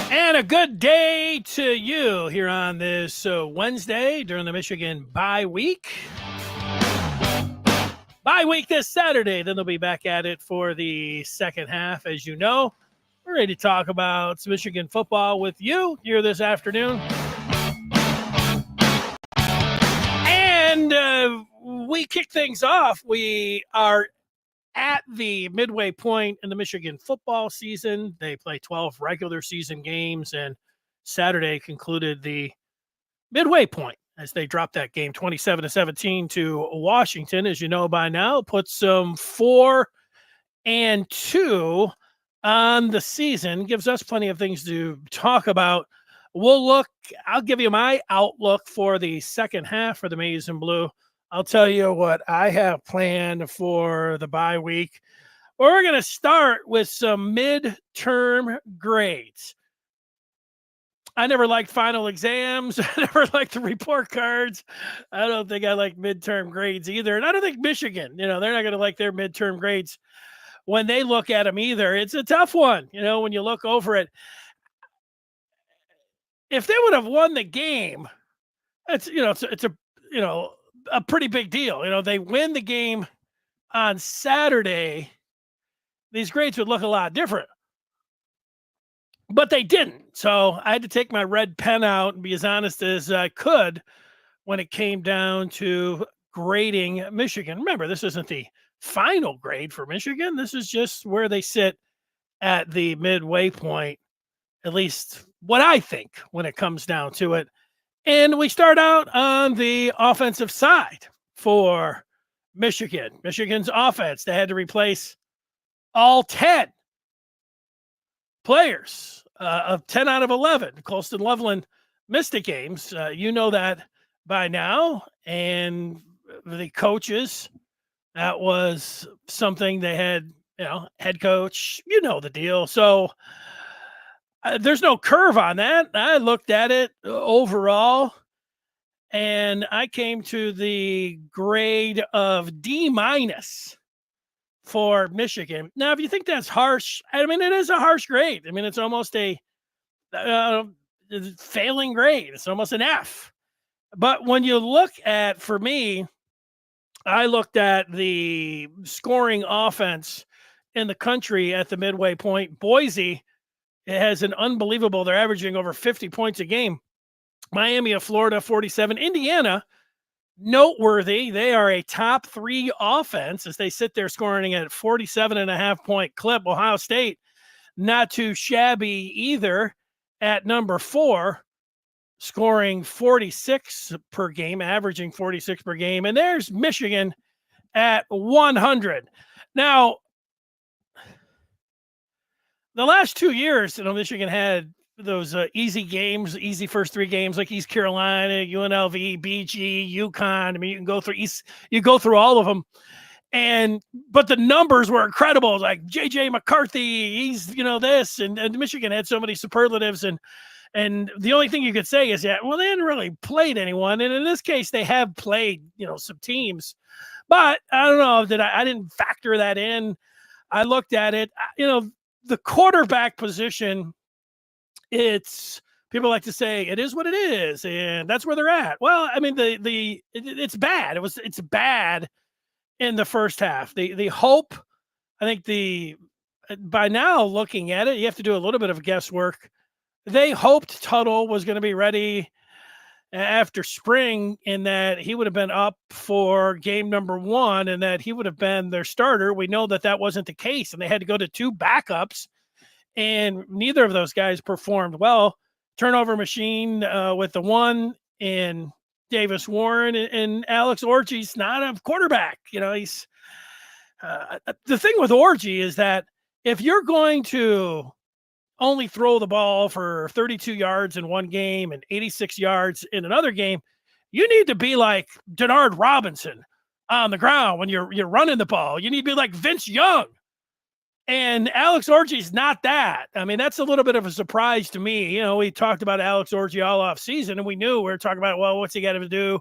And a good day to you here on this Wednesday during the Michigan bye week. Bye week this Saturday. Then they'll be back at it for the second half. As you know, we're ready to talk about Michigan football with you here this afternoon. And we kick things off. We are at the midway point in the Michigan football season. They play 12 regular season games, and Saturday concluded the midway point as they dropped that game 27-17 to Washington. As you know by now, puts them 4-2 on the season. Gives us plenty of things to talk about. I'll give you my outlook for the second half for the Maize and Blue. I'll tell you what I have planned for the bye week. We're going to start with some midterm grades. I never liked final exams. I never liked the report cards. I don't think I like midterm grades either. And I don't think Michigan, they're not going to like their midterm grades when they look at them either. It's a tough one, when you look over it. If they would have won the game, it's a pretty big deal. They win the game on Saturday, these grades would look a lot different. But they didn't. So I had to take my red pen out and be as honest as I could when it came down to grading Michigan. Remember, this isn't the final grade for Michigan. This is just where they sit at the midway point, at least what I think when it comes down to it. And we start out on the offensive side for Michigan. Michigan's offense, they had to replace all 10 players of 10 out of 11. Colston Loveland missed the games. You know that by now. And the coaches, that was something they had, head coach, the deal. So there's no curve on that. I looked at it overall, and I came to the grade of D- for Michigan. Now, if you think that's harsh, it is a harsh grade. It's almost a failing grade. It's almost an F. But when you look at, for me, I looked at the scoring offense in the country at the midway point. Boise, it has an unbelievable, they're averaging over 50 points a game. Miami of Florida, 47. Indiana, noteworthy. They are a top 3 offense as they sit there scoring at 47.5 point clip. Ohio State, not too shabby either at number 4, scoring 46 per game, averaging 46 per game. And there's Michigan at 100. Now, the last 2 years, Michigan had those easy games, easy first 3 games like East Carolina, UNLV, BG, UConn. You can go through you go through all of them. But the numbers were incredible. Like JJ McCarthy, he's, this, and Michigan had so many superlatives. And the only thing you could say is that, well, they hadn't really played anyone. And in this case, they have played, some teams. But I don't know, I didn't factor that in. I looked at it, the quarterback position, people like to say it is what it is, and that's where they're at. Well, it's bad. It's bad in the first half. The hope, I think by now looking at it, you have to do a little bit of guesswork. They hoped Tuttle was going to be ready after spring in that he would have been up for game number 1 and that he would have been their starter. We know that wasn't the case, and they had to go to 2 backups, and neither of those guys performed well. Turnover machine with the one in Davis Warren, and Alex Orji's not a quarterback. He's the thing with Orji is that if you're going to only throw the ball for 32 yards in one game and 86 yards in another game, you need to be like Denard Robinson on the ground when you're running the ball. You need to be like Vince Young. And Alex Orji's not that. That's a little bit of a surprise to me. We talked about Alex Orji all off season, and we knew we were talking about, well, what's he got to do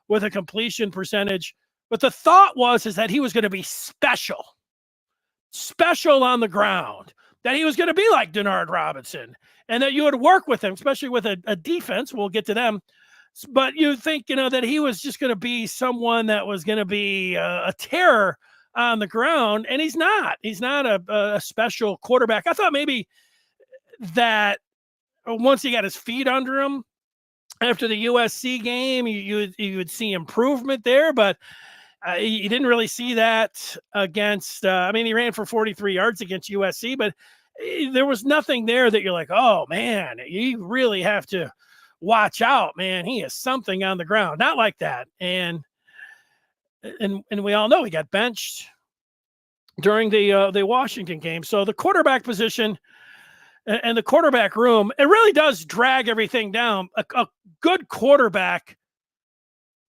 with a completion percentage But the thought is that he was going to be special on the ground, that he was going to be like Denard Robinson, and that you would work with him, especially with a defense. We'll get to them. But you think, that he was just going to be someone that was going to be a terror on the ground, and he's not. He's not a special quarterback. I thought maybe that once he got his feet under him after the USC game, you would see improvement there, but you didn't really see that against. He ran for 43 yards against USC, but there was nothing there that you're like, oh man, you really have to watch out, man. He is something on the ground. Not like that. And we all know he got benched during the Washington game. So the quarterback position and the quarterback room, it really does drag everything down. A good quarterback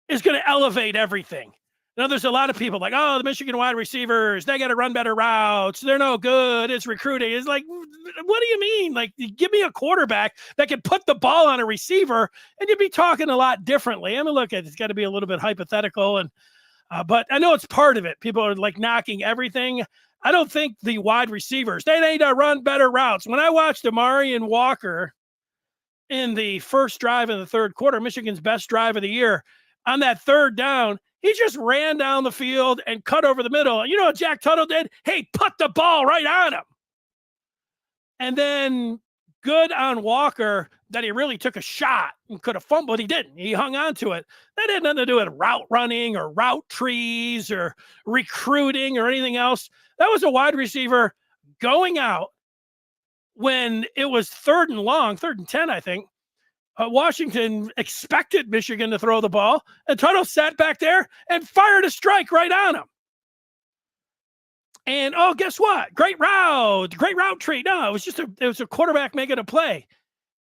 is going to elevate everything. Now, there's a lot of people like, oh, the Michigan wide receivers, they got to run better routes. They're no good. It's recruiting. It's like, what do you mean? Like, give me a quarterback that can put the ball on a receiver, and you'd be talking a lot differently. Look, it's got to be a little bit hypothetical, and but I know it's part of it. People are like knocking everything. I don't think the wide receivers, they need to run better routes. When I watched Amarian Walker in the first drive in the third quarter, Michigan's best drive of the year, on that third down, he just ran down the field and cut over the middle. You know what Jack Tuttle did? Hey, put the ball right on him. And then good on Walker that he really took a shot and could have fumbled. He didn't. He hung on to it. That had nothing to do with route running or route trees or recruiting or anything else. That was a wide receiver going out when it was third and 10, I think. Washington expected Michigan to throw the ball, and Tuttle sat back there and fired a strike right on him. And, oh, guess what? Great route tree. No, it was a quarterback making a play.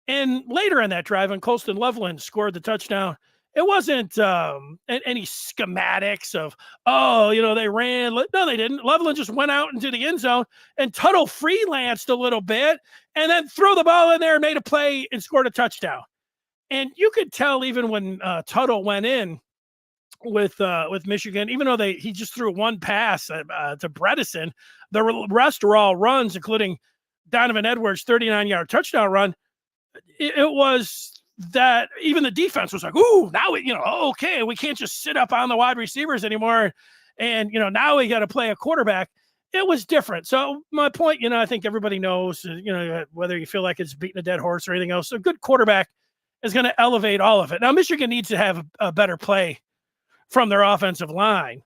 And later in that drive, when Colston Loveland scored the touchdown, it wasn't any schematics of, they ran. No, they didn't. Loveland just went out into the end zone, and Tuttle freelanced a little bit and then threw the ball in there and made a play and scored a touchdown. And you could tell even when Tuttle went in with Michigan, even though he just threw one pass to Bredesen, the rest were all runs, including Donovan Edwards' 39-yard touchdown run. It was that even the defense was like, ooh, now okay, we can't just sit up on the wide receivers anymore, and now we got to play a quarterback. It was different. So my point, I think everybody knows, whether you feel like it's beating a dead horse or anything else, a good quarterback is going to elevate all of it. Now, Michigan needs to have a better play from their offensive line.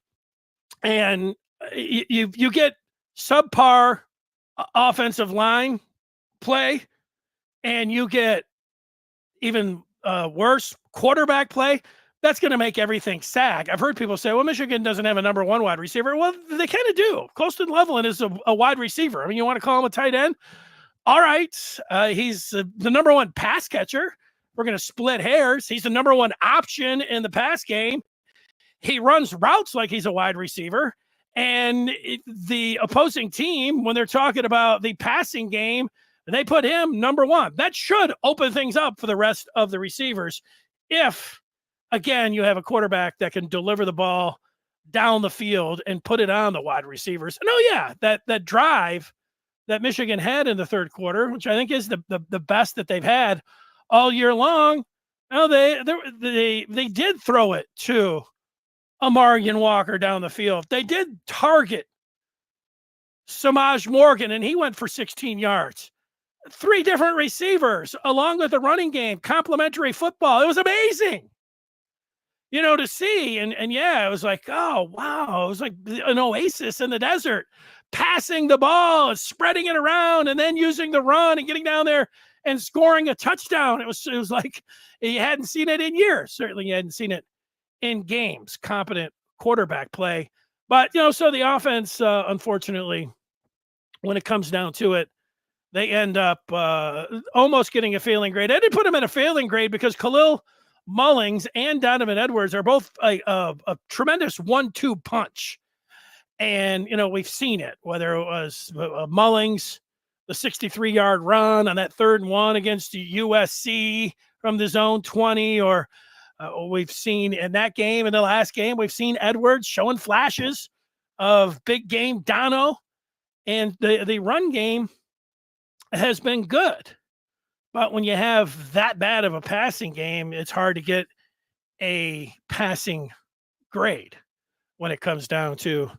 And you get subpar offensive line play, and you get even worse quarterback play. That's going to make everything sag. I've heard people say, well, Michigan doesn't have a number one wide receiver. Well, they kind of do. Colston Loveland is a wide receiver. You want to call him a tight end? All right. He's the number one pass catcher. We're going to split hairs. He's the number one option in the pass game. He runs routes like he's a wide receiver. And the opposing team, when they're talking about the passing game, they put him number one. That should open things up for the rest of the receivers if, again, you have a quarterback that can deliver the ball down the field and put it on the wide receivers. And that drive that Michigan had in the third quarter, which I think is the best that they've had all year long. They did throw it to Amarian Walker down the field. They did target Samaj Morgan, and he went for 16 yards. 3 different receivers, along with the running game, complementary football. It was amazing, to see. And it was like, oh, wow. It was like an oasis in the desert, passing the ball and spreading it around and then using the run and getting down there and scoring a touchdown. It was like you hadn't seen it in years. Certainly you hadn't seen it in games, competent quarterback play. But, so the offense, unfortunately, when it comes down to it, they end up almost getting a failing grade. I didn't put them in a failing grade because Khalil Mullings and Donovan Edwards are both a tremendous 1-2 punch. And, we've seen it, whether it was Mullings, the 63-yard run on that 3rd and 1 against the USC from the zone 20, or We've seen in that game, in the last game, we've seen Edwards showing flashes of big game Dono, and the run game has been good. But when you have that bad of a passing game, it's hard to get a passing grade when it comes down to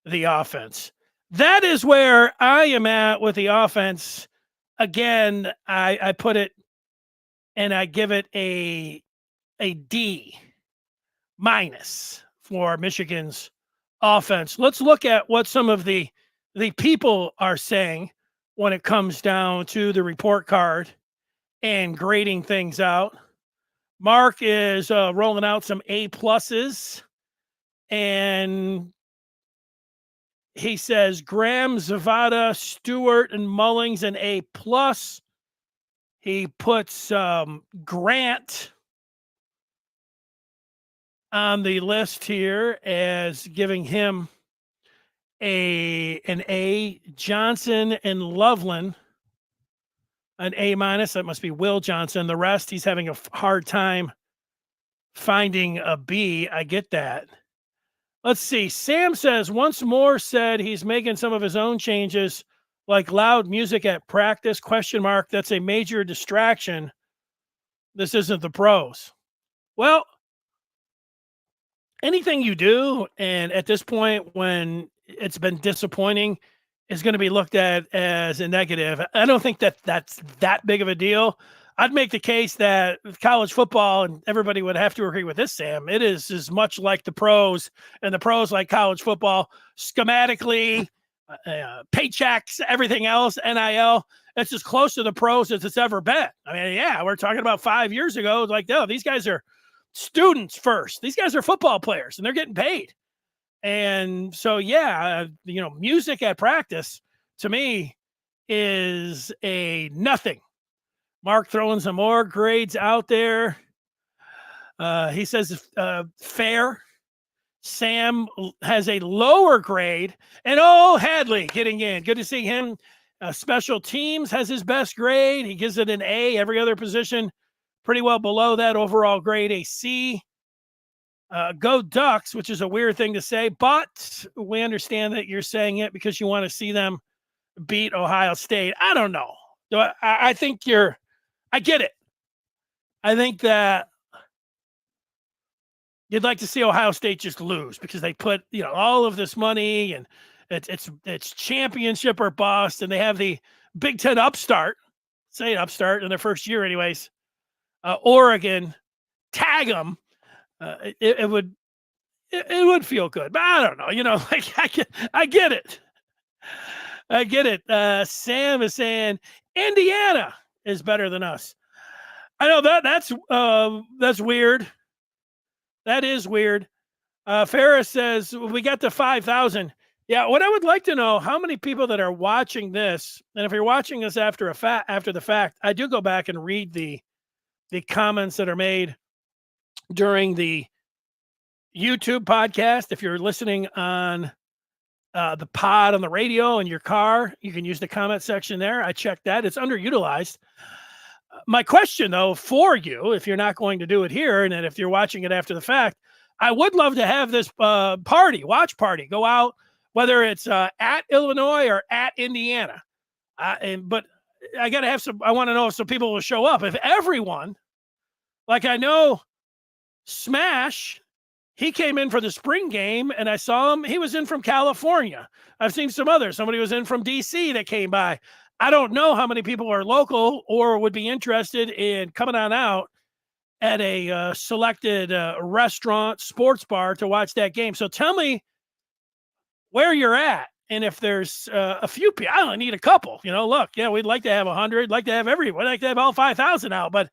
the offense. That is where I am at with the offense. Again, I put it and I give it a D minus for Michigan's offense. Let's look at what some of the people are saying when it comes down to the report card and grading things out. Mark is rolling out some A pluses, and he says Graham, Zavada, Stewart, and Mullings an A plus. He puts Grant on the list here as giving him an A. Johnson and Loveland an A minus. That must be Will Johnson. The rest, he's having a hard time finding a B. I get that. Let's see. Sam says once more said he's making some of his own changes, like loud music at practice, ? That's a major distraction. This isn't the pros. Well, anything you do, and at this point when it's been disappointing, is going to be looked at as a negative. I don't think that's that big of a deal. I'd make the case that college football, and everybody would have to agree with this, Sam, it is as much like the pros, and the pros like college football schematically, paychecks, everything else, NIL. It's as close to the pros as it's ever been. I mean, yeah, we're talking about 5 years ago. Like, no, these guys are students first. These guys are football players, and they're getting paid. And so, yeah, music at practice to me is a nothing. Mark throwing some more grades out there. He says fair. Sam has a lower grade. And Hadley getting in. Good to see him. Special teams has his best grade. He gives it an A. Every other position pretty well below that overall grade, a C. Go Ducks, which is a weird thing to say, but we understand that you're saying it because you want to see them beat Ohio State. I don't know. I think I get it. I think that you'd like to see Ohio State just lose because they put, all of this money, and it's championship or bust, and they have the Big Ten upstart, say upstart in their first year anyways. Oregon, tag them. It would feel good, but I don't know. I get it. I get it. Sam is saying Indiana is better than us. I know that's weird. That is weird. Ferris says we got to 5,000. Yeah, what I would like to know, how many people that are watching this, and if you're watching this after the fact, I do go back and read the comments that are made during the YouTube podcast. If you're listening on the pod on the radio in your car, you can use the comment section there. I checked that. It's underutilized. My question, though, for you, if you're not going to do it here, and then if you're watching it after the fact, I would love to have this watch party, go out, whether it's at Illinois or at Indiana. But I got to have I want to know if some people will show up. If everyone, like I know Smash, he came in for the spring game, and I saw him. He was in from California. I've seen some others. Somebody was in from D.C. that came by. I don't know how many people are local or would be interested in coming on out at a selected restaurant, sports bar to watch that game. So tell me where you're at. And if there's a few people, I only need a couple. Look, we'd like to have 100, like to have everyone, we'd like to have all 5,000 out. But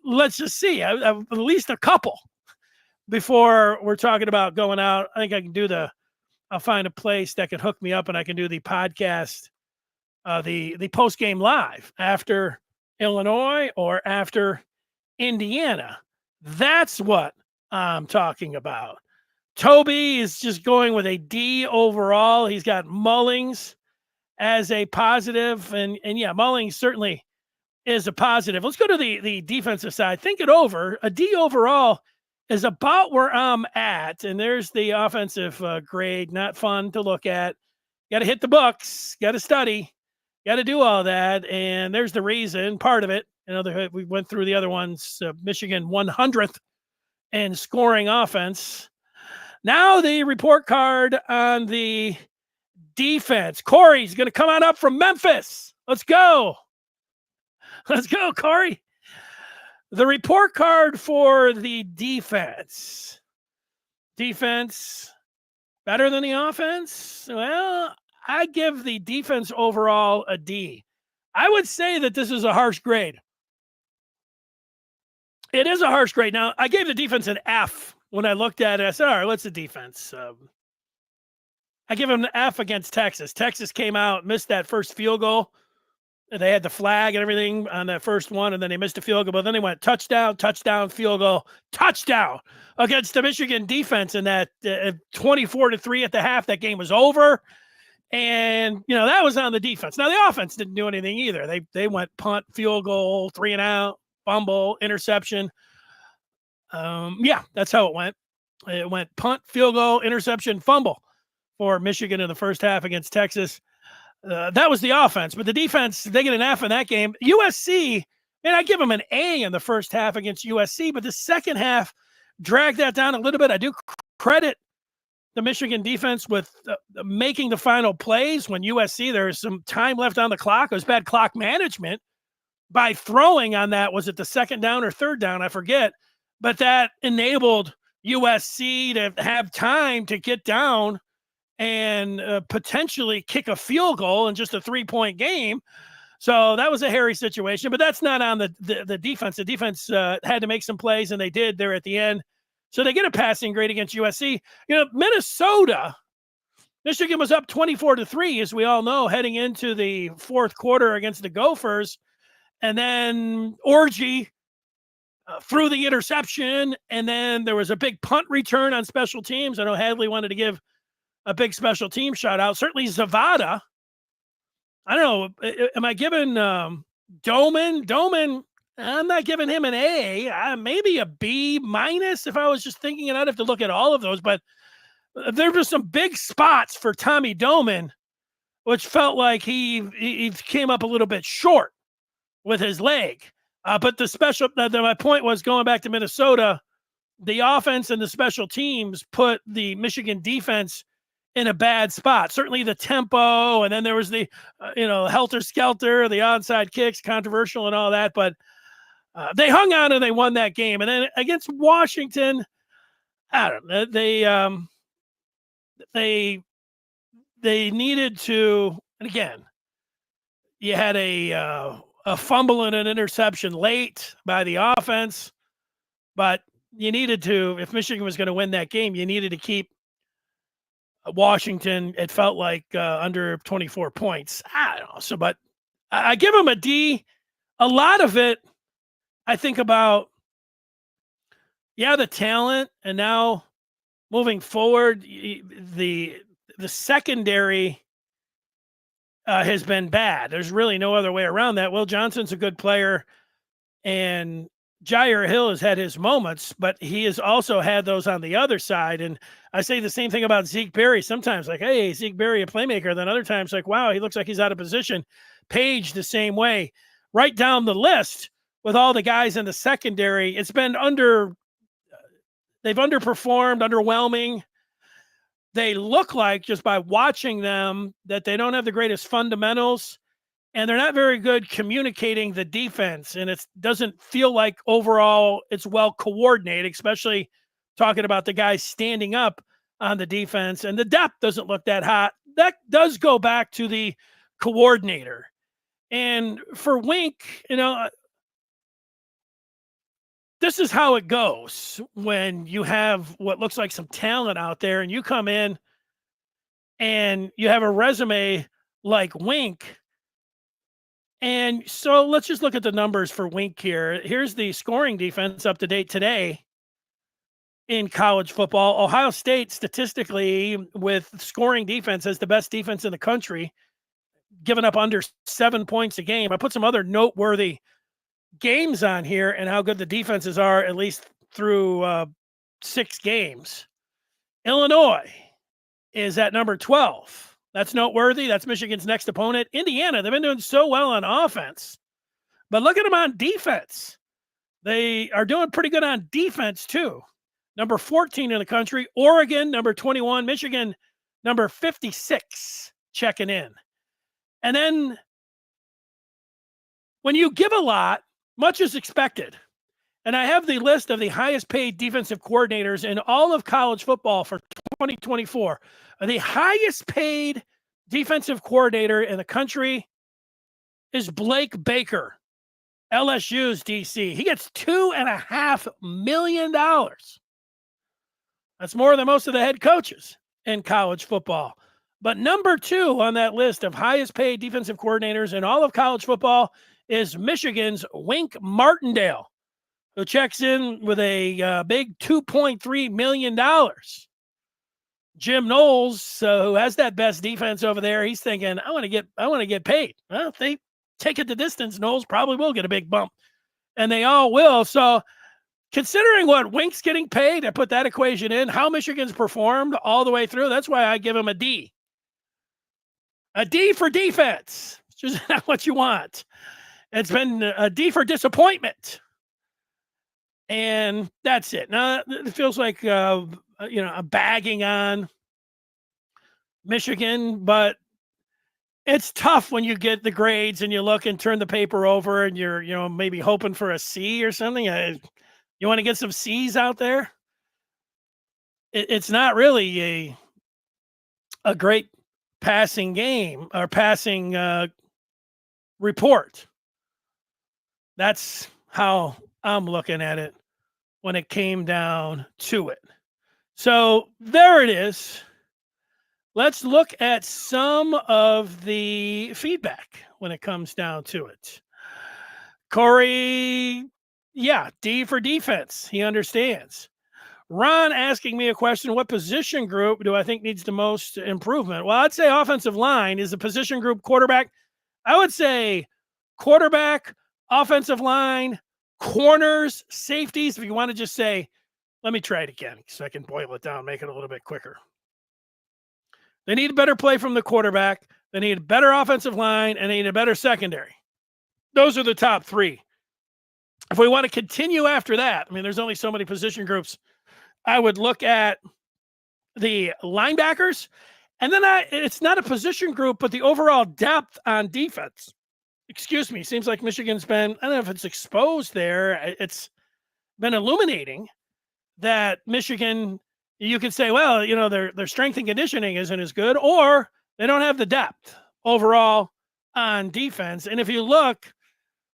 let's just see, at least a couple before we're talking about going out. I think I can I'll find a place that can hook me up, and I can do the podcast, the post-game live after Illinois or after Indiana. That's what I'm talking about. Toby is just going with a D overall. He's got Mullings as a positive, and yeah, Mullings certainly is a positive. Let's go to the defensive side. Think it over. A D overall is about where I'm at, and there's the offensive grade. Not fun to look at. Got to hit the books. Got to study. Got to do all that, and there's the reason. Part of it. We went through the other ones. Michigan 100th in scoring offense. Now the report card on the defense. Corey's going to come on up from Memphis. Let's go. Let's go, Corey. The report card for the defense. Defense better than the offense? Well, I give the defense overall a D. I would say that this is a harsh grade. It is a harsh grade. Now, I gave the defense an F when I looked at it. I said, all right, what's the defense? I give them an F against Texas. Texas came out, missed that first field goal. They had the flag and everything on that first one, and then they missed a field goal. But then they went touchdown, field goal, touchdown against the Michigan defense. And that 24-3 at the half, that game was over. And that was on the defense. Now the offense didn't do anything either. They went punt, field goal, 3 and out, fumble, interception. That's how it went. It went punt, field goal, interception, fumble for Michigan in the first half against Texas. That was the offense, but the defense, they get an F in that game. USC, and I give them an A in the first half against USC, but the second half dragged that down a little bit. I do credit the Michigan defense with making the final plays when USC, there's some time left on the clock. It was bad clock management by throwing on that. Was it the second down or third down? I forget, but that enabled USC to have time to get down and potentially kick a field goal in just a 3-point game. So that was a hairy situation, but that's not on the defense. The defense had to make some plays, and they did there at the end. So they get a passing grade against USC. Minnesota, Michigan was up 24-3, as we all know, heading into the fourth quarter against the Gophers. And then Orgy threw the interception, and then there was a big punt return on special teams. I know Hadley wanted to give a big special team shout out. Certainly Zavada. I don't know. Am I giving Doman? Doman, I'm not giving him an A. Maybe a B minus if I was just thinking it. I'd have to look at all of those. But there were some big spots for Tommy Doman, which felt like he came up a little bit short with his leg. But my point was, going back to Minnesota, the offense and the special teams put the Michigan defense in a bad spot. Certainly the tempo, and then there was the helter-skelter, the onside kicks, controversial and all that, but they hung on and they won that game. And then against Washington, I don't know, they needed to, and again, you had a fumble and an interception late by the offense, but you needed to, if Michigan was going to win that game, you needed to keep Washington, it felt like under 24 points. I don't know. So, but I give them a D. A lot of it, I think about, the talent, and now moving forward, the secondary has been bad. There's really no other way around that. Will Johnson's a good player, and Jair Hill has had his moments, but he has also had those on the other side. And I say the same thing about Zeke Berry. Sometimes like, hey, Zeke Berry, a playmaker. Then other times like, wow, he looks like he's out of position. Page the same way. Right down the list with all the guys in the secondary, it's been they've underperformed, underwhelming. They look like, just by watching them, that they don't have the greatest fundamentals. And they're not very good communicating the defense. And it doesn't feel like overall it's well coordinated, especially talking about the guys standing up on the defense. And the depth doesn't look that hot. That does go back to the coordinator. And for Wink, this is how it goes when you have what looks like some talent out there and you come in and you have a resume like Wink. And so let's just look at the numbers for Wink here. Here's the scoring defense up to date today in college football. Ohio State, statistically, with scoring defense, has the best defense in the country. giving up under 7 points a game. I put some other noteworthy games on here and how good the defenses are, at least through 6 games. Illinois is at number 12. That's noteworthy. That's Michigan's next opponent. Indiana, they've been doing so well on offense, but look at them on defense. They are doing pretty good on defense too. Number 14 in the country. Oregon, number 21. Michigan, number 56, checking in. And then when you give a lot, much is expected. And I have the list of the highest paid defensive coordinators in all of college football for 2024. The highest paid defensive coordinator in the country is Blake Baker, LSU's DC. He gets $2.5 million. That's more than most of the head coaches in college football. But number 2 on that list of highest paid defensive coordinators in all of college football is Michigan's Wink Martindale, who checks in with a big $2.3 million. Jim Knowles, who has that best defense over there, he's thinking, I want to get paid. Well, if they take it the distance, Knowles probably will get a big bump, and they all will. So considering what Wink's getting paid, I put that equation in, how Michigan's performed all the way through, that's why I give him a D. A D for defense. It's just not what you want. It's been a D for disappointment. And that's it. Now, it feels like, I'm bagging on Michigan, but it's tough when you get the grades and you look and turn the paper over and you're, maybe hoping for a C or something. You want to get some C's out there? It's not really a great passing game or passing report. That's how I'm looking at it when it came down to it. So there it is. Let's look at some of the feedback when it comes down to it. Corey, D for defense. He understands. Ron asking me a question, what position group do I think needs the most improvement? Well, I'd say offensive line. Is the position group quarterback? I would say quarterback, offensive line, corners, safeties. If you want to just say, let me try it again so I can boil it down, make it a little bit quicker. They need a better play from the quarterback. They need a better offensive line, and they need a better secondary. Those are the top 3. If we want to continue after that, there's only so many position groups. I would look at the linebackers, and then it's not a position group, but the overall depth on defense. Excuse me. Seems like Michigan's been, I don't know if it's exposed there. It's been illuminating that Michigan, you could say, well, their strength and conditioning isn't as good, or they don't have the depth overall on defense. And if you look,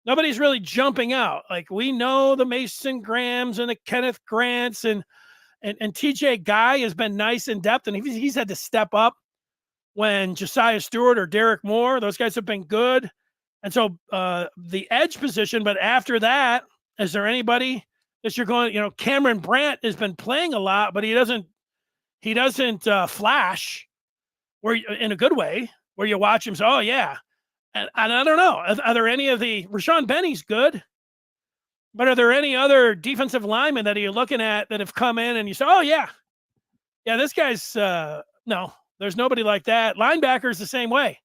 nobody's really jumping out. Like, we know the Mason Grahams and the Kenneth Grants and TJ Guy has been nice in depth, and he's had to step up when Josiah Stewart or Derek Moore, those guys have been good. And so the edge position, but after that, is there anybody that you're going, Cameron Brandt has been playing a lot, but he doesn't flash where in a good way where you watch him say, oh yeah. And I don't know, are there any of the Rashawn Benny's good, but are there any other defensive linemen that you're looking at that have come in and you say, oh yeah, this guy's no, there's nobody like that. Linebackers the same way.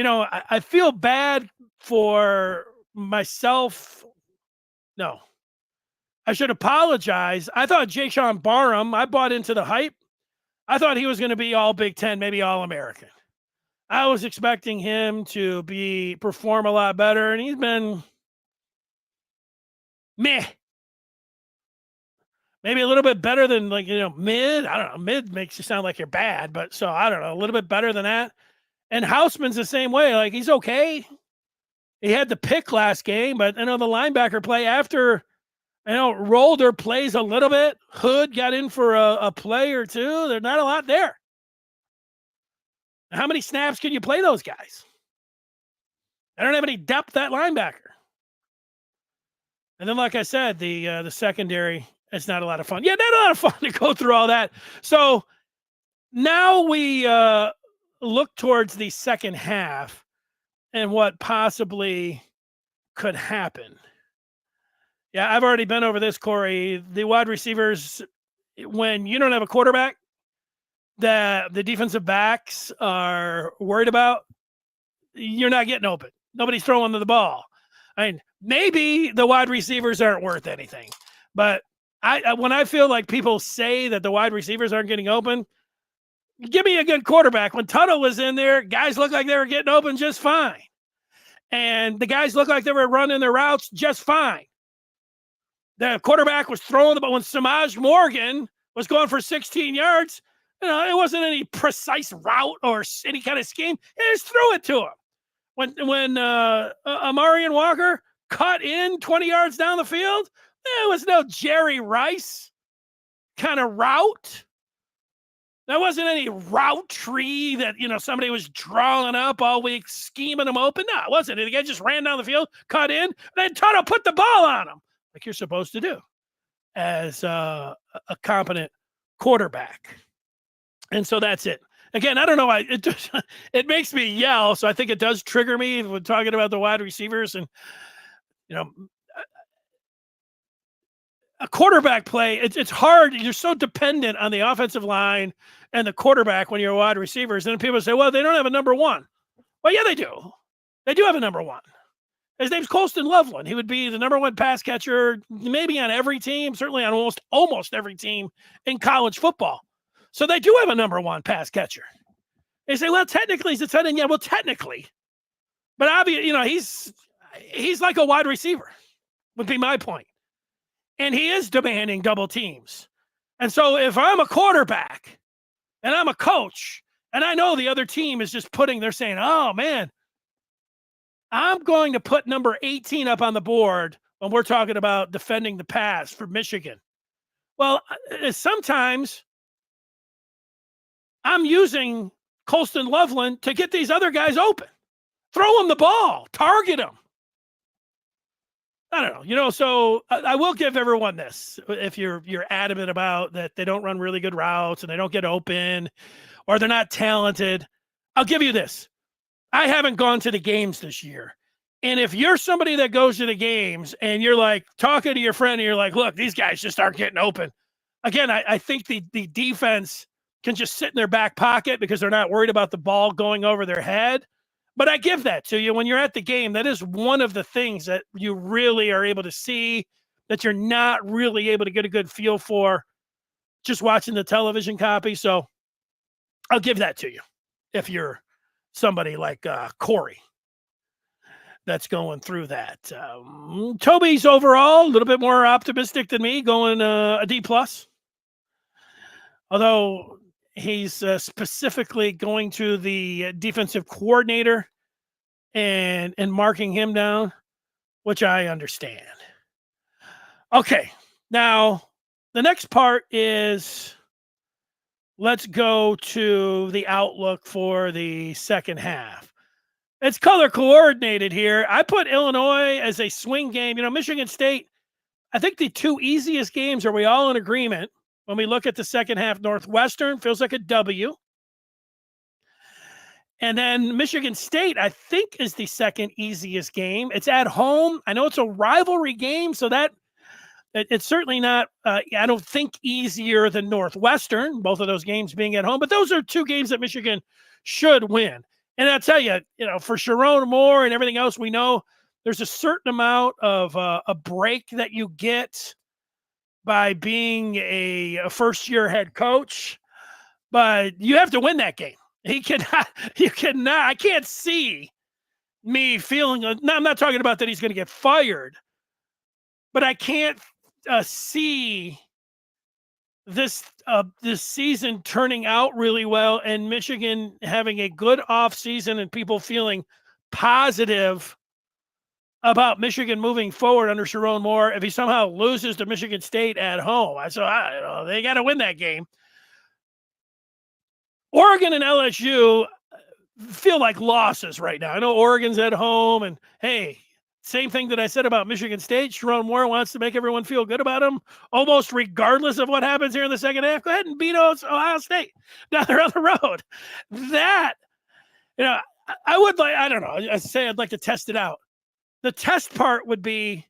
I feel bad for myself. No, I should apologize. I thought Jayshon Barham, I bought into the hype. I thought he was going to be all Big Ten, maybe all American. I was expecting him to perform a lot better, and he's been meh. Maybe a little bit better than mid. I don't know. Mid makes you sound like you're bad, but so I don't know, a little bit better than that. And Hausman's the same way. Like, he's okay. He had the pick last game, but the linebacker play after, Rolder plays a little bit. Hood got in for a play or two. There's not a lot there. How many snaps can you play those guys? I don't have any depth at linebacker. And then, like I said, the secondary, it's not a lot of fun. Yeah, not a lot of fun to go through all that. So now we look towards the second half and what possibly could happen. Yeah, I've already been over this, Corey. The wide receivers, when you don't have a quarterback that the defensive backs are worried about, you're not getting open. Nobody's throwing the ball. I mean, maybe the wide receivers aren't worth anything, but when I feel like people say that the wide receivers aren't getting open, give me a good quarterback. When Tuttle was in there, guys looked like they were getting open just fine. And the guys looked like they were running their routes just fine. The quarterback was throwing the ball. When Samaj Morgan was going for 16 yards, it wasn't any precise route or any kind of scheme. He just threw it to him. When Amarian Walker cut in 20 yards down the field, there was no Jerry Rice kind of route. There wasn't any route tree that, somebody was drawing up all week, scheming them open. No, it wasn't. The guy just ran down the field, cut in, and then Tuttle put the ball on him, like you're supposed to do as a competent quarterback. And so that's it. Again, I don't know. It makes me yell, so I think it does trigger me when talking about the wide receivers. And, a quarterback play, it's hard. You're so dependent on the offensive line and the quarterback when you're wide receivers. And people say, well, they don't have a number one. Well, yeah, they do. They do have a number one. His name's Colston Loveland. He would be the number one pass catcher, maybe on every team, certainly on almost every team in college football. So they do have a number one pass catcher. They say, well, technically he's a tight end. Yeah, well, technically. But obviously, he's like a wide receiver, would be my point. And he is demanding double teams. And so if I'm a quarterback and I'm a coach and I know the other team is just they're saying, oh, man, I'm going to put number 18 up on the board when we're talking about defending the pass for Michigan. Well, sometimes I'm using Colston Loveland to get these other guys open. Throw them the ball. Target them. I don't know. So I will give everyone this. If you're adamant about that they don't run really good routes and they don't get open or they're not talented, I'll give you this. I haven't gone to the games this year. And if you're somebody that goes to the games and you're like talking to your friend and you're like, look, these guys just aren't getting open. Again, I think the defense can just sit in their back pocket because they're not worried about the ball going over their head. But I give that to you. When you're at the game, that is one of the things that you really are able to see that you're not really able to get a good feel for just watching the television copy. So I'll give that to you if you're somebody like Corey that's going through that. Toby's overall a little bit more optimistic than me, going a D+. Although he's specifically going to the defensive coordinator and marking him down, which I understand. Okay, now the next part is let's go to the outlook for the second half. It's color coordinated here. I put Illinois as a swing game. Michigan State, I think the two easiest games, are we all in agreement? When we look at the second half, Northwestern feels like a W. And then Michigan State, I think, is the second easiest game. It's at home. I know it's a rivalry game, so that it's certainly not, I don't think, easier than Northwestern, both of those games being at home. But those are two games that Michigan should win. And I'll tell you, for Sharon Moore and everything else, we know there's a certain amount of a break that you get by being a first-year head coach, but you have to win that game. You cannot, I can't see me feeling, I'm not talking about that he's going to get fired, but I can't see this season turning out really well and Michigan having a good off season and people feeling positive about Michigan moving forward under Sharon Moore if he somehow loses to Michigan State at home. So they got to win that game. Oregon and LSU feel like losses right now. I know Oregon's at home, and hey, same thing that I said about Michigan State. Sharon Moore wants to make everyone feel good about him, almost regardless of what happens here in the second half. Go ahead and beat Ohio State down there on the road. That I would like, I don't know. I say I'd like to test it out. The test part would be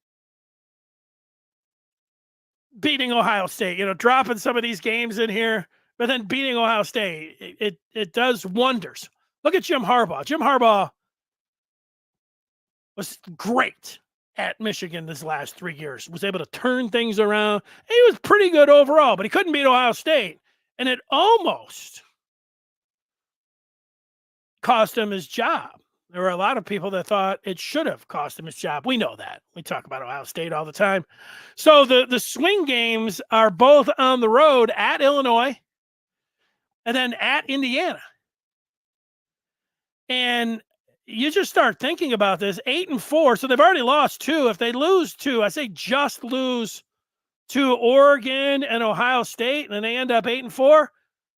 beating Ohio State, dropping some of these games in here, but then beating Ohio State, it does wonders. Look at Jim Harbaugh. Jim Harbaugh was great at Michigan this last 3 years, was able to turn things around. He was pretty good overall, but he couldn't beat Ohio State. And it almost cost him his job. There were a lot of people that thought it should have cost him his job. We know that. We talk about Ohio State all the time. So the swing games are both on the road at Illinois and then at Indiana. And you just start thinking about this, 8-4. So they've already lost 2. If they lose 2, I say just lose to Oregon and Ohio State, and then they end up 8-4.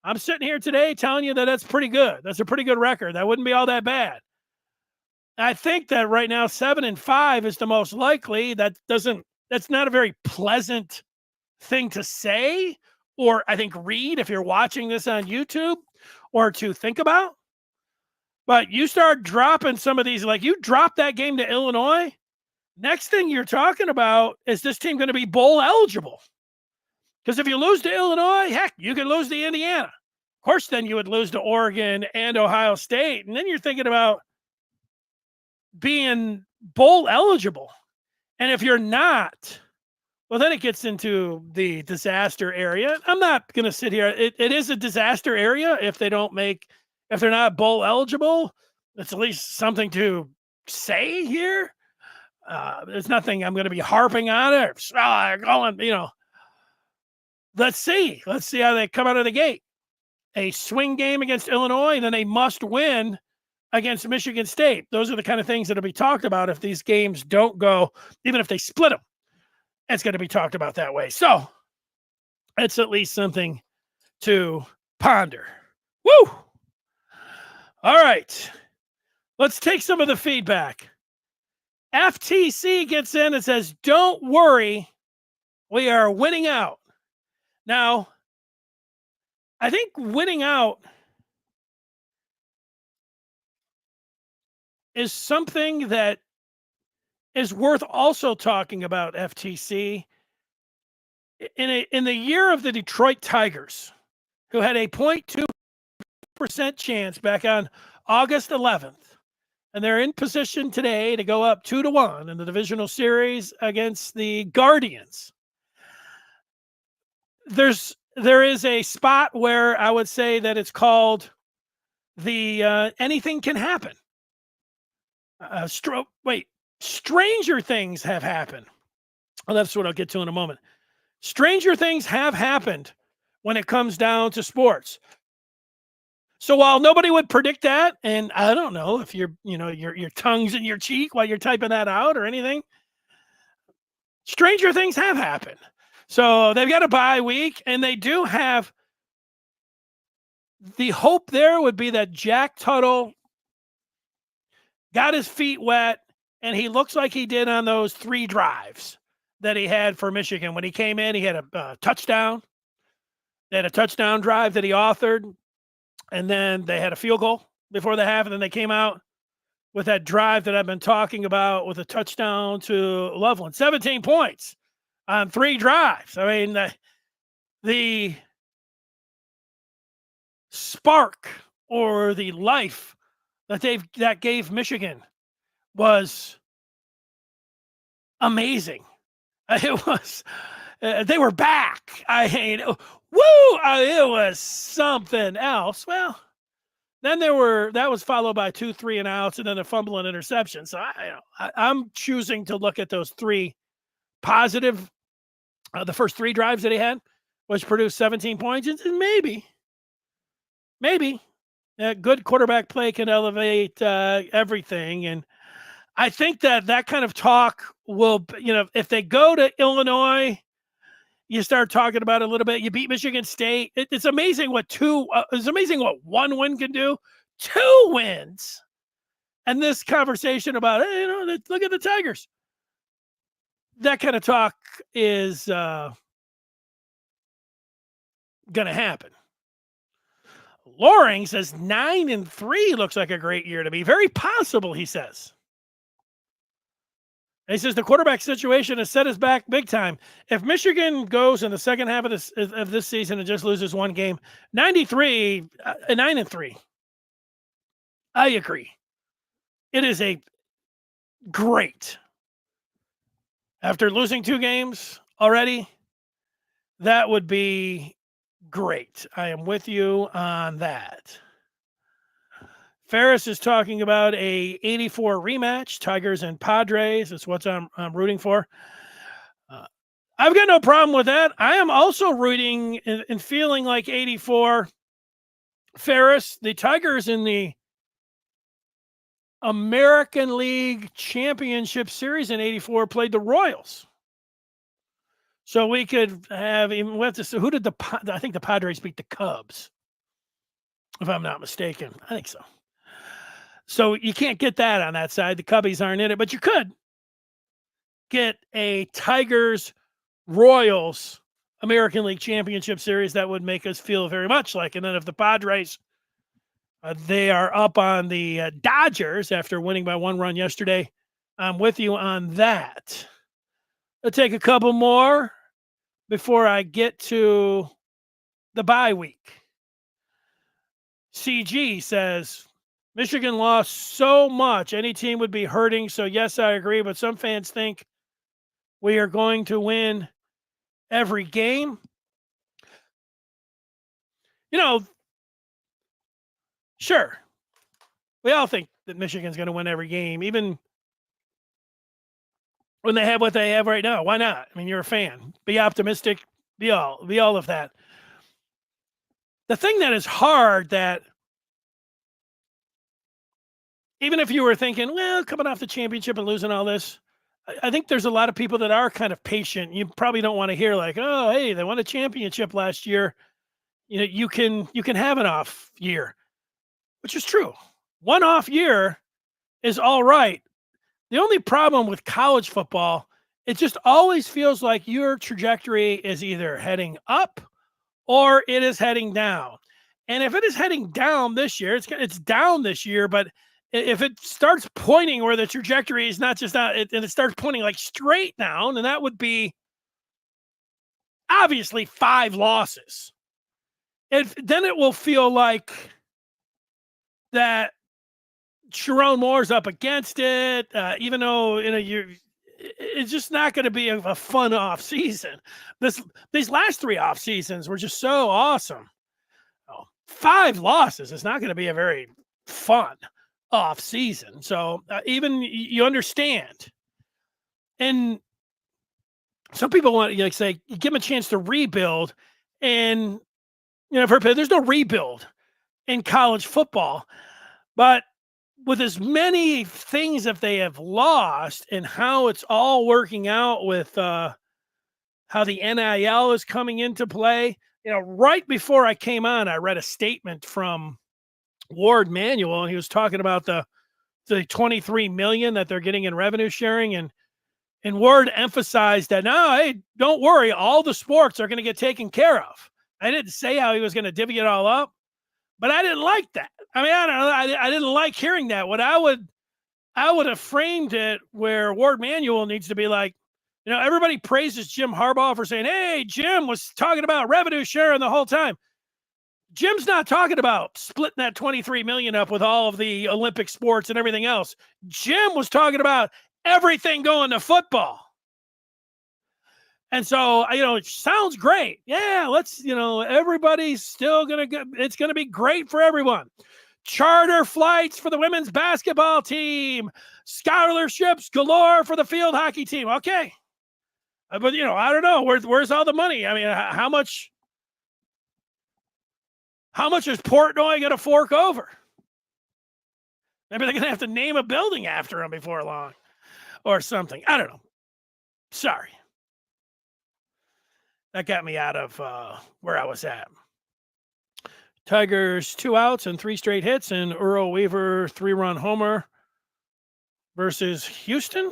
I'm sitting here today telling you that that's pretty good. That's a pretty good record. That wouldn't be all that bad. I think that right now 7-5 is the most likely. That's not a very pleasant thing to say, or I think read if you're watching this on YouTube, or to think about. But you start dropping some of these, like you drop that game to Illinois, next thing you're talking about is this team going to be bowl eligible? Because if you lose to Illinois, heck, you could lose to Indiana. Of course, then you would lose to Oregon and Ohio State. And then you're thinking about being bowl eligible. And if you're not, well, then it gets into the disaster area. I'm not going to sit here. It is a disaster area if they're not bowl eligible. It's at least something to say here. There's nothing I'm going to be harping on it. Let's see. Let's see how they come out of the gate. A swing game against Illinois, and then a must win against Michigan State. Those are the kind of things that will be talked about if these games don't go, even if they split them. It's going to be talked about that way. So it's at least something to ponder. Woo! All right. Let's take some of the feedback. FTC gets in and says, don't worry, we are winning out. Now, I think winning out is something that is worth also talking about, FTC. In the year of the Detroit Tigers, who had a 0.2% chance back on August 11th, and they're in position today to go up 2-1 in the divisional series against the Guardians. There is a spot where I would say that it's called the anything can happen. Stranger things have happened. Well, that's what I'll get to in a moment. Stranger things have happened when it comes down to sports. So while nobody would predict that, and I don't know if your tongue's in your cheek while you're typing that out or anything, stranger things have happened. So they've got a bye week, and they do have the hope there would be that Jack Tuttle got his feet wet, and he looks like he did on those 3 drives that he had for Michigan. When he came in, he had a touchdown. They had a touchdown drive that he authored, and then they had a field goal before the half, and then they came out with that drive that I've been talking about with a touchdown to Loveland. 17 points on 3 drives. I mean, the spark or the life that gave Michigan was amazing. It was they were back. It was something else. Well, then that was followed by 2 3-and-outs and then a fumble and interception. So I'm choosing to look at those 3 positive. The first 3 drives that he had, which produced 17 points, and maybe good quarterback play can elevate everything. And I think that kind of talk will, if they go to Illinois, you start talking about it a little bit. You beat Michigan State. It's amazing what 1 win can do. 2 wins, and this conversation about look at the Tigers. That kind of talk is going to happen. Loring says 9-3 looks like a great year to me. Very possible, he says. He says the quarterback situation has set us back big time. If Michigan goes in the second half of this season and just loses one game, 9-3. I agree. It is a great. After losing 2 games already, that would be great. I am with you on that. Ferris is talking about a 84 rematch, Tigers and Padres. That's what I'm rooting for. I've got no problem with that. I am also rooting and feeling like 84. Ferris, the Tigers in the American League Championship Series in 84 played the Royals. So we could have even who did I think the Padres beat the Cubs, if I'm not mistaken. I think so. So you can't get that on that side. The Cubbies aren't in it, but you could get a Tigers Royals American League Championship Series that would make us feel very much like. And then if the Padres, they are up on the Dodgers after winning by 1 run yesterday, I'm with you on that. I'll take a couple more before I get to the bye week. CG says, Michigan lost so much, any team would be hurting. So, yes, I agree. But some fans think we are going to win every game. Sure. We all think that Michigan's going to win every game, even when they have what they have right now. Why not? I mean, you're a fan. Be optimistic. Be all of that. The thing that is hard that even if you were thinking, well, coming off the championship and losing all this, I think there's a lot of people that are kind of patient. You probably don't want to hear like, oh, hey, they won a championship last year. You can have an off year, which is true. One off year is all right. The only problem with college football, it just always feels like your trajectory is either heading up or it is heading down. And if it is heading down this year, it's down this year, but if it starts pointing where the trajectory is not just down, and it starts pointing like straight down, and that would be obviously 5 losses. Then it will feel like that Sharon Moore's up against it, even though it's just not going to be a fun off season. These last 3 off seasons were just so awesome. 5 losses is not going to be a very fun off season. So even you understand, and some people want to say give them a chance to rebuild, and there's no rebuild in college football, but with as many things that they have lost and how it's all working out with how the NIL is coming into play, right before I came on, I read a statement from Ward Manuel, and he was talking about the $23 million that they're getting in revenue sharing, and Ward emphasized that no, hey, don't worry, all the sports are going to get taken care of. I didn't say how he was going to divvy it all up, but I didn't like that. I mean, I don't know. I didn't like hearing that. What I would have framed it where Ward Manuel needs to be like, everybody praises Jim Harbaugh for saying, hey, Jim was talking about revenue sharing the whole time. Jim's not talking about splitting that $23 million up with all of the Olympic sports and everything else. Jim was talking about everything going to football. And so, it sounds great. Yeah, let's, everybody's still going to get, it's going to be great for everyone. Charter flights for the women's basketball team, scholarships galore for the field hockey team. Okay. But, I don't know. Where's all the money? I mean, how much is Portnoy going to fork over? Maybe they're going to have to name a building after him before long or something. I don't know. Sorry. That got me out of where I was at. Tigers 2 outs and 3 straight hits, and Earl Weaver 3-run homer versus Houston.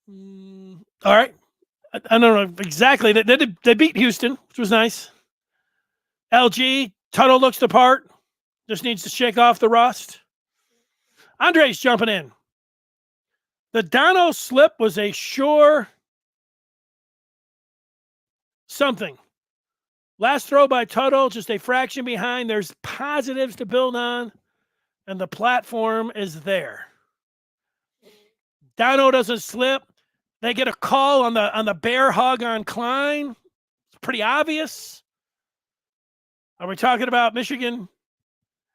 All right. I don't know exactly. They beat Houston, which was nice. LG, Tuttle looks the part. Just needs to shake off the rust. Andre's jumping in. The Dono slip was a sure something. Last throw by Tuttle, just a fraction behind. There's positives to build on, and the platform is there. Dono doesn't slip. They get a call on the bear hug on Klein. It's pretty obvious. Are we talking about Michigan?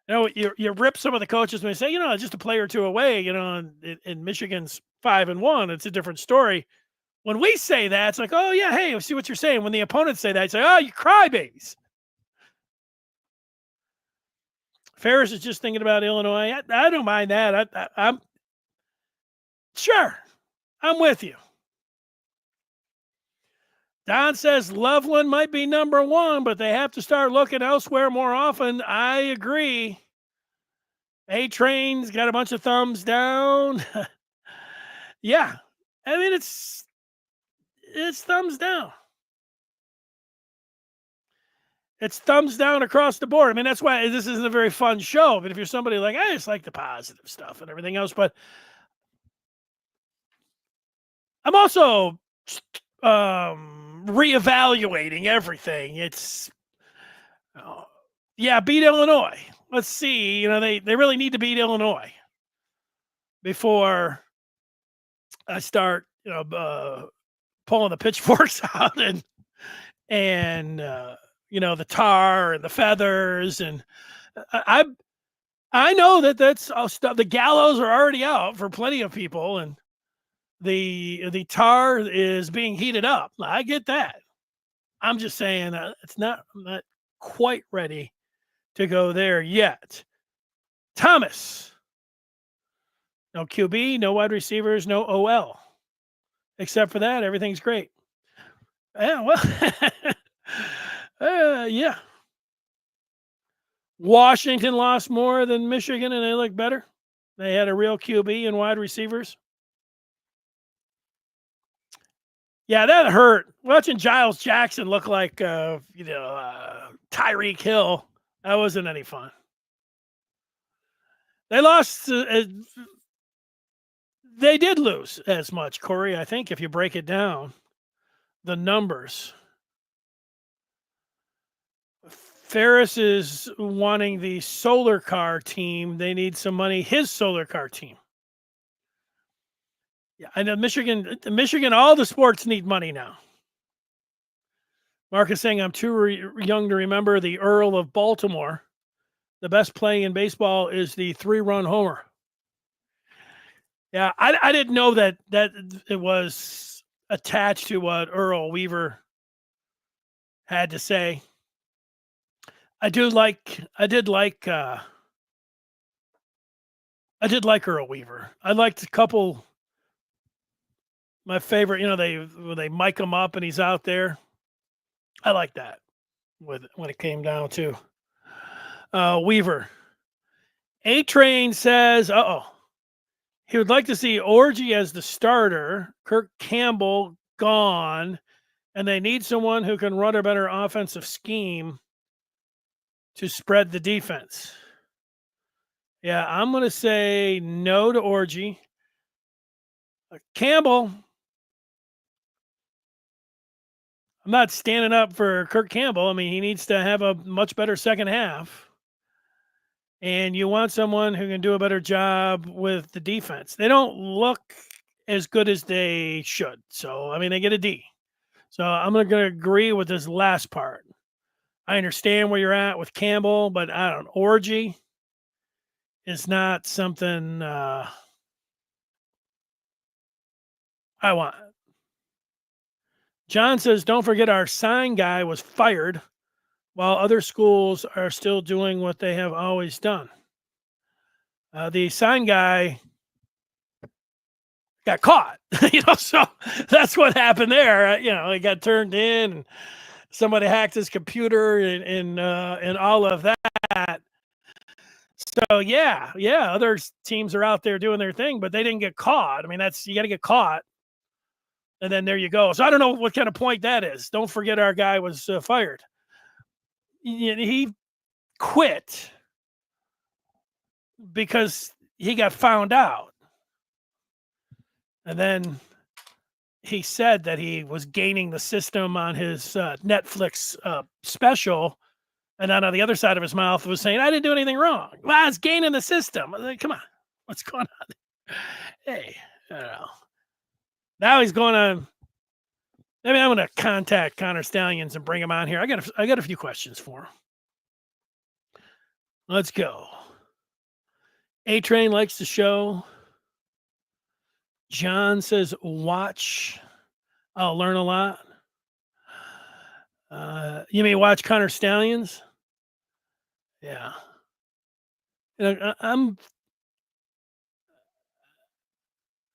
You rip some of the coaches when they say, just a player or two away, in Michigan's 5-1, it's a different story. When we say that, it's like, oh, yeah, hey, I see what you're saying. When the opponents say that, it's like, oh, you crybabies. Ferris is just thinking about Illinois. I don't mind that. I'm sure. I'm with you. Don says Loveland might be number one, but they have to start looking elsewhere more often. I agree. A-Train's got a bunch of thumbs down. Yeah. I mean, it's thumbs down. It's thumbs down across the board. I mean, that's why this isn't a very fun show. But if you're somebody like, I just like the positive stuff and everything else, but I'm also reevaluating everything. It's, beat Illinois. Let's see. They really need to beat Illinois before I start, pulling the pitchforks out and the tar and the feathers. And I know that's all stuff. The gallows are already out for plenty of people, and the tar is being heated up. I get that. I'm just saying I'm not quite ready to go there yet. Thomas, no QB, no wide receivers, no OL. Except for that, everything's great. Yeah, well, yeah. Washington lost more than Michigan, and they look better. They had a real QB and wide receivers. Yeah, that hurt. Watching Giles Jackson look like, Tyreek Hill, that wasn't any fun. They lost. They did lose as much, Corey, I think, if you break it down, the numbers. Ferris is wanting the solar car team. They need some money. His solar car team. Yeah, I know Michigan, all the sports need money now. Mark is saying I'm too young to remember the Earl of Baltimore. The best play in baseball is the 3-run homer. Yeah, I didn't know that it was attached to what Earl Weaver had to say. I did like Earl Weaver. I liked a couple. My favorite, they mic him up and he's out there. I like that when it came down to Weaver. A-Train says, he would like to see Orgy as the starter, Kirk Campbell gone, and they need someone who can run a better offensive scheme to spread the defense. Yeah, I'm going to say no to Orgy. Campbell, I'm not standing up for Kirk Campbell. I mean, he needs to have a much better second half. And you want someone who can do a better job with the defense. They don't look as good as they should. So, I mean, they get a D. So I'm going to agree with this last part. I understand where you're at with Campbell, but I don't know. Orgy is not something I want. John says, don't forget our sign guy was fired while other schools are still doing what they have always done. The sign guy got caught, so that's what happened there. He got turned in, and somebody hacked his computer and all of that. So yeah, other teams are out there doing their thing, but they didn't get caught. I mean, you got to get caught, and then there you go. So I don't know what kind of point that is. Don't forget our guy was fired. he quit because he got found out. And then he said that he was gaining the system on his Netflix special. And then on the other side of his mouth was saying, I didn't do anything wrong. Well, it's gaining the system. I was like, come on, what's going on? Hey, I don't know. Now he's going to, maybe I'm going to contact Connor Stallions and bring him on here. I got a few questions for him. Let's go. A-Train likes the show. John says, watch. I'll learn a lot. You may watch Connor Stallions. Yeah.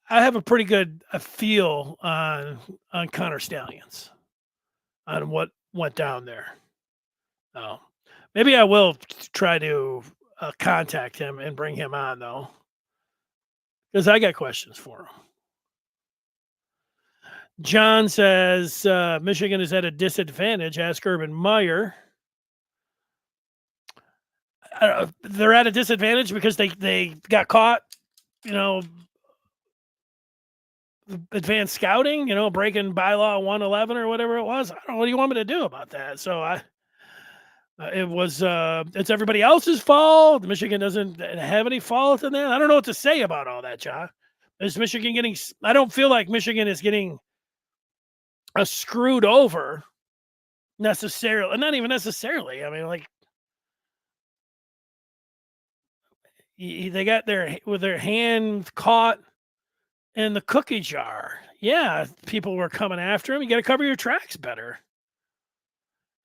I have a pretty good feel on Connor Stallions, on what went down there. Oh, maybe I will try to contact him and bring him on though, because I got questions for him. John says Michigan is at a disadvantage. Ask Urban Meyer. They're at a disadvantage because they got caught, advanced scouting, breaking bylaw 111 or whatever it was. I don't know. What do you want me to do about that? So it's everybody else's fault. Michigan doesn't have any fault in that. I don't know what to say about all that, John. Is Michigan I don't feel like Michigan is getting screwed over necessarily. Not even necessarily. I mean, like, they got their hand caught in the cookie jar. Yeah, people were coming after him. You got to cover your tracks better.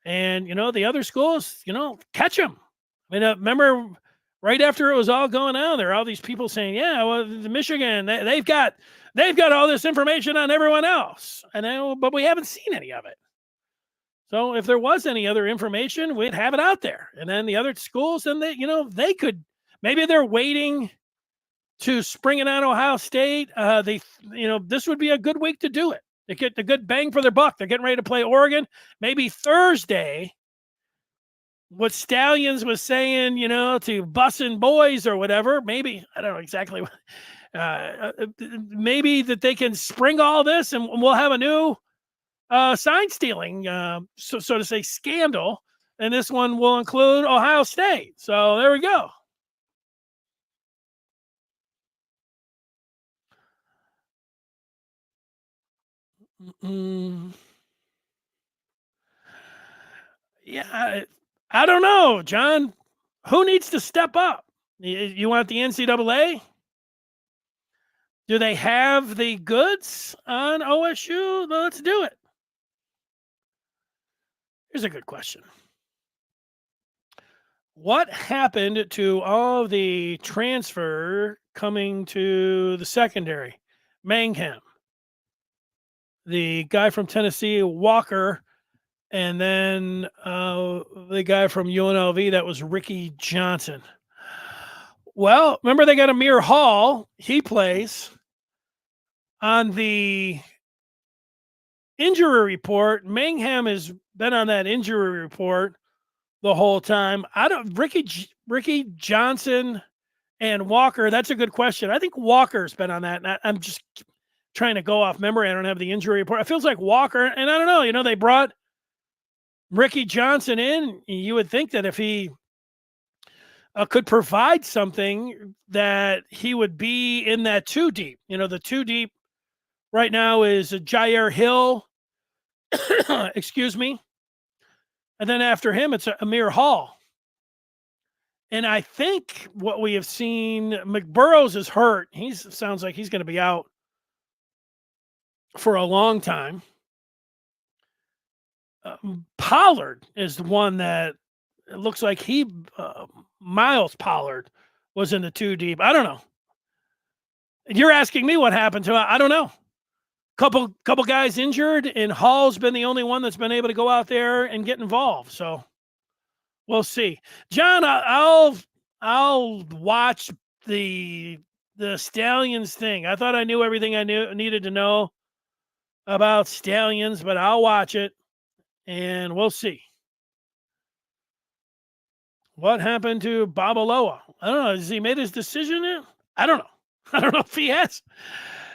And, the other schools, catch them. I mean, remember right after it was all going on, there are all these people saying, yeah, well, the Michigan, they've got all this information on everyone else. But we haven't seen any of it. So if there was any other information, we'd have it out there. And then the other schools, then they could, maybe they're waiting to spring it on Ohio State. This would be a good week to do it. They get the good bang for their buck. They're getting ready to play Oregon. Maybe Thursday, what Stallions was saying, to busing boys or whatever. Maybe, I don't know exactly what. Maybe that they can spring all this and we'll have a new sign stealing, so to say, scandal. And this one will include Ohio State. So there we go. Yeah, I don't know, John. Who needs to step up? You want the NCAA? Do they have the goods on OSU? Let's do it. Here's a good question. What happened to all the transfer coming to the secondary? Mangum, the guy from Tennessee, Walker, and then the guy from UNLV, that was Ricky Johnson. Well, remember they got Amir Hall. He plays on the injury report. Mangum has been on that injury report the whole time. Ricky Johnson and Walker. That's a good question. I think Walker's been on that. And I'm just trying to go off memory. I don't have the injury report. It feels like Walker, and I don't know. They brought Ricky Johnson in. You would think that if he could provide something, that he would be in that 2 deep. The 2 deep right now is Jair Hill, excuse me. And then after him, it's Amir Hall. And I think what we have seen, McBurrows is hurt. He sounds like he's going to be out for a long time. Pollard is the one that it looks like Miles Pollard was in the 2 deep. I don't know. You're asking me what happened to it. I don't know. Couple guys injured, and Hall's been the only one that's been able to go out there and get involved. So we'll see. John, I'll watch the Stallions thing. I thought I knew everything I needed to know about Stallions, but I'll watch it and we'll see. What happened to Babaloa? I don't know. Has he made his decision yet? I don't know. I don't know if he has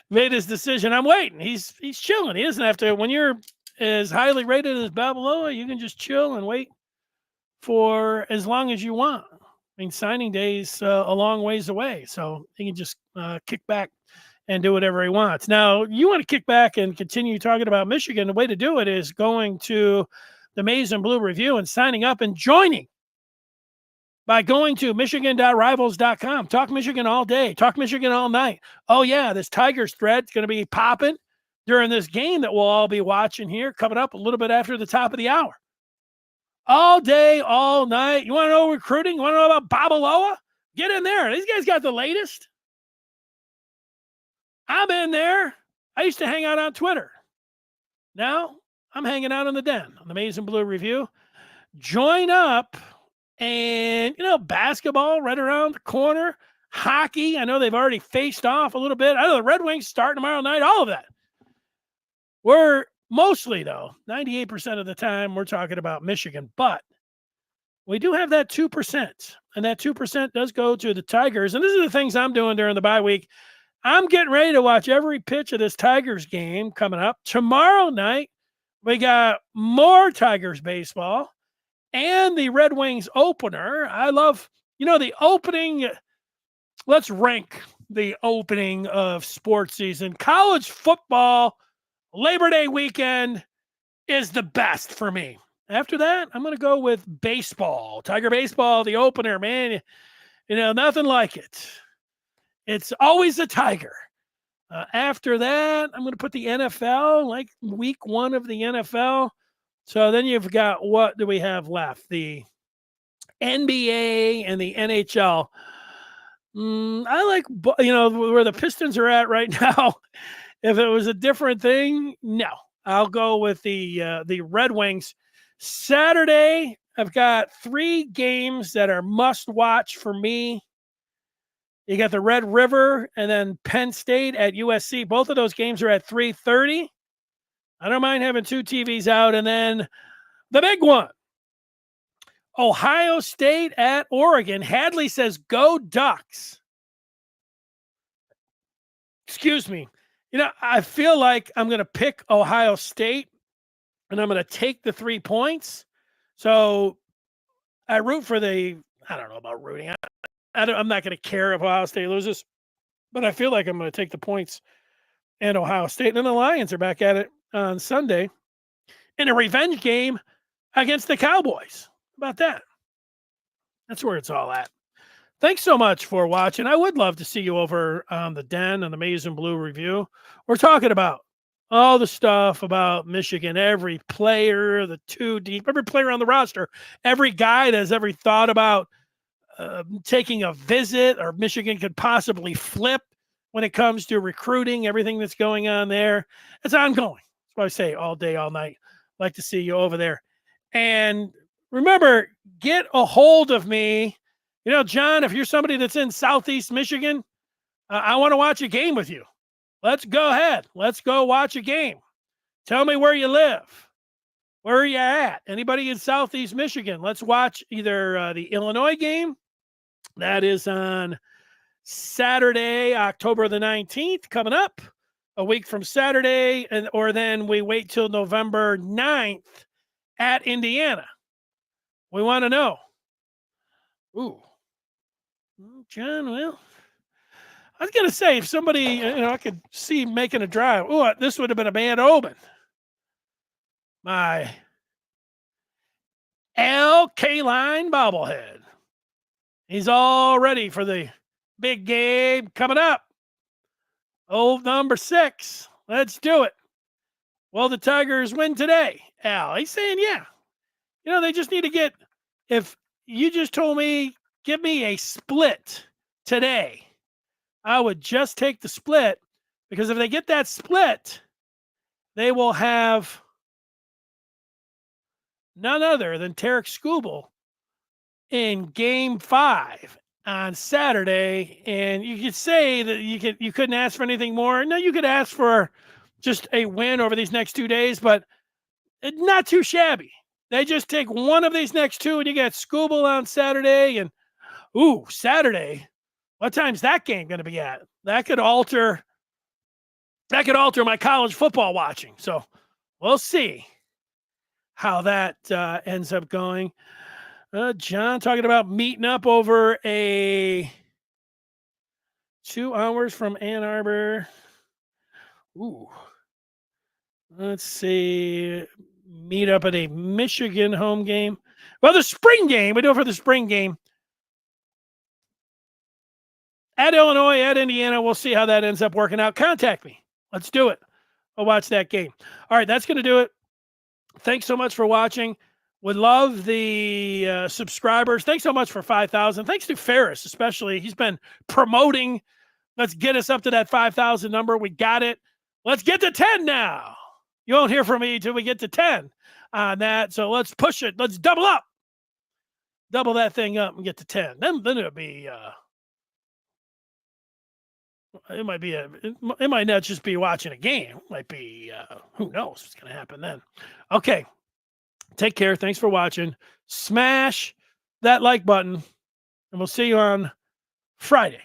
made his decision. I'm waiting. He's chilling. He doesn't have to. When you're as highly rated as Babaloa, you can just chill and wait for as long as you want. I mean, signing day's a long ways away, so he can just kick back and do whatever he wants. Now, you want to kick back and continue talking about Michigan. The way to do it is going to the Maize and Blue Review and signing up and joining by going to michigan.rivals.com. Talk Michigan all day. Talk Michigan all night. Oh, yeah, this Tigers thread's going to be popping during this game that we'll all be watching here, coming up a little bit after the top of the hour. All day, all night. You want to know recruiting? You want to know about Babaloa? Get in there. These guys got the latest. I'm in there. I used to hang out on Twitter. Now I'm hanging out in the den on the Maize and Blue Review. Join up. And, basketball right around the corner. Hockey, I know they've already faced off a little bit. I know the Red Wings start tomorrow night, all of that. We're mostly, though, 98% of the time, we're talking about Michigan. But we do have that 2%. And that 2% does go to the Tigers. And these are the things I'm doing during the bye week. I'm getting ready to watch every pitch of this Tigers game coming up. Tomorrow night, we got more Tigers baseball. And the Red Wings opener. I love, the opening. Let's rank the opening of sports season. College football, Labor Day weekend is the best for me. After that, I'm going to go with baseball. Tiger baseball, the opener, man. Nothing like it. It's always a Tiger. After that, I'm going to put the NFL, like week 1 of the NFL. So then you've got, what do we have left? The NBA and the NHL. I like, where the Pistons are at right now. If it was a different thing, no. I'll go with the Red Wings. Saturday, I've got 3 games that are must watch for me. You got the Red River and then Penn State at USC. Both of those games are at 3:30. I don't mind having 2 TVs out. And then the big one, Ohio State at Oregon. Hadley says, go Ducks. Excuse me. I feel like I'm going to pick Ohio State and I'm going to take the 3 points. So I root for I don't know about rooting. I'm not going to care if Ohio State loses, but I feel like I'm going to take the points and Ohio State. And then the Lions are back at it on Sunday in a revenge game against the Cowboys. How about that? That's where it's all at. Thanks so much for watching. I would love to see you over on the Den and the Maize and Blue Review. We're talking about all the stuff about Michigan, every player, the 2 deep, every player on the roster, every guy that has ever thought about taking a visit or Michigan could possibly flip when it comes to recruiting, everything that's going on there. It's ongoing. That's why I say all day, all night. Like to see you over there. And remember, get a hold of me. John, if you're somebody that's in Southeast Michigan, I want to watch a game with you. Let's go ahead. Let's go watch a game. Tell me where you live. Where are you at? Anybody in Southeast Michigan? Let's watch either the Illinois game. That is on Saturday, October the 19th, coming up a week from Saturday, or then we wait till November 9th at Indiana. We want to know. Ooh. John, well, I was going to say, if somebody, I could see making a drive. Oh, this would have been a bad omen. My LK line bobblehead. He's all ready for the big game coming up. Old number 6. Let's do it. Will the Tigers win today? Al, he's saying, yeah. They just need to get, if you just told me, give me a split today, I would just take the split, because if they get that split, they will have none other than Tarek Skubal in Game 5 on Saturday. And you could say that you couldn't ask for anything more. No, you could ask for just a win over these next 2 days, but not too shabby. They just take one of these next two, and you got Scoobel on Saturday. And Saturday. What time's that game going to be at? That could alter my college football watching. So we'll see how that ends up going. John talking about meeting up over a 2 hours from Ann Arbor. Ooh. Let's see. Meet up at a Michigan home game. Well, the spring game. We do it for the spring game. At Illinois, at Indiana. We'll see how that ends up working out. Contact me. Let's do it. I'll watch that game. All right, that's going to do it. Thanks so much for watching. Would love the subscribers. Thanks so much for 5,000. Thanks to Ferris, especially. He's been promoting. Let's get us up to that 5,000 number. We got it. Let's get to 10 now. You won't hear from me until we get to 10 on that. So let's push it. Let's double up. Double that thing up and get to 10. Then it'll be it might not just be watching a game. It might be who knows what's going to happen then. Okay. Take care. Thanks for watching. Smash that like button, and we'll see you on Friday.